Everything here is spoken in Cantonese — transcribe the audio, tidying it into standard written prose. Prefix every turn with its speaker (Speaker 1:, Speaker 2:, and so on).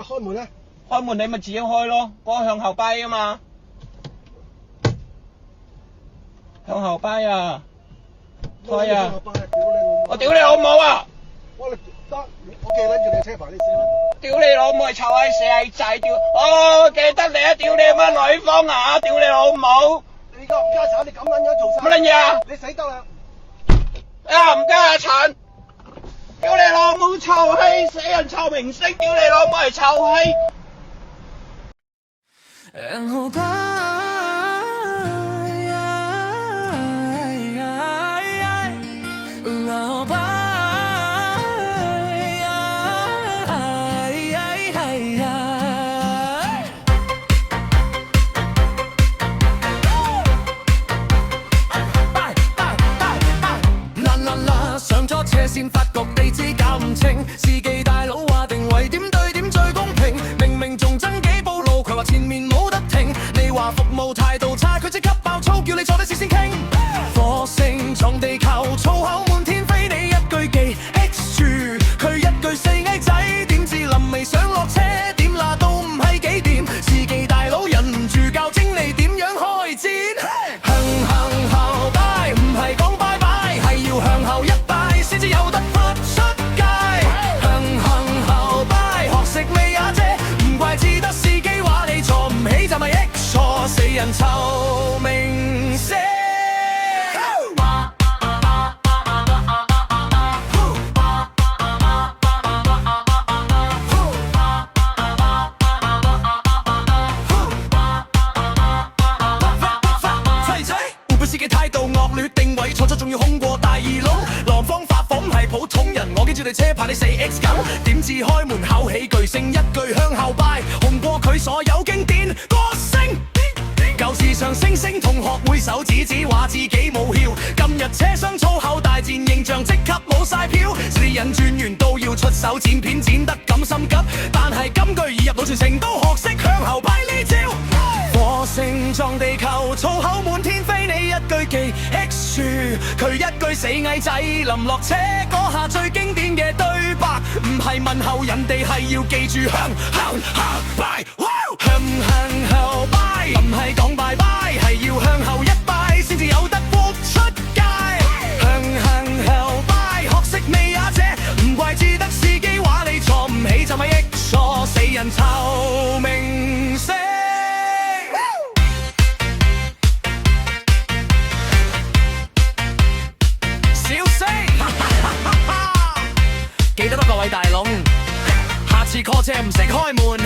Speaker 1: 開門咧？
Speaker 2: 開門你咪自己開咯，嗰個向後跛啊嘛，向後跛啊，開啊！我屌你老母啊！
Speaker 1: 我記撚住你車牌，你先啦。
Speaker 2: 屌你老母係臭閪死閪仔！屌，哦記得你啊！屌你乜女方啊！屌你老母！
Speaker 1: 你而家唔家產，你咁撚樣做晒。
Speaker 2: 乜撚嘢啊？
Speaker 1: 你死得啦！
Speaker 2: 啊唔家產！屌你老母臭閪死人臭明星！屌你老母係臭閪！
Speaker 3: 然後吧，然後吧，啦上咗車先發覺地址搞唔清，司機大佬話定位點對點最公平，明明仲爭幾步路，佢話前面冇得停，你話服務態度差，佢即刻爆粗叫你坐低先傾。火星撞地球，粗口滿天飛，你一句記 X 住，佢一句四矮仔，點知臨尾想落車點啦都唔係幾掂，司機大佬忍唔住教精你點樣開戰，向後擺唔係講拜拜，係要向後一擺先至有得豁出街，向後擺學識未啊姐，唔怪只得司機話你坐唔起就咪益錯，死人臭明星。司機態度惡劣，定位錯咗仲要空過大二佬，狼方發火唔係普通人，我記住你車牌你4X 緊，點知開門口起巨聲一句向後拜，紅過佢所有經典歌星。舊時上星星同學會手指指話自己冇竅，今日車廂粗口大戰形象即刻冇晒票，私人專員都要出手剪片剪得咁心急，但係金句已入腦全城都學識向後拜呢招。火星撞地球，粗口滿天飛，你一句記 X 住，佢一句死矮仔，臨落車嗰下最經典嘅對白，唔係問候人哋係要記住向後拜，向後拜，唔係講拜拜，係要向後一拜先至有得豁出街，向後拜學識未啊姐，唔怪只得司機話你坐唔起就咪益錯，死人臭明星。記得多各位大龍，下次 call 車唔使開門。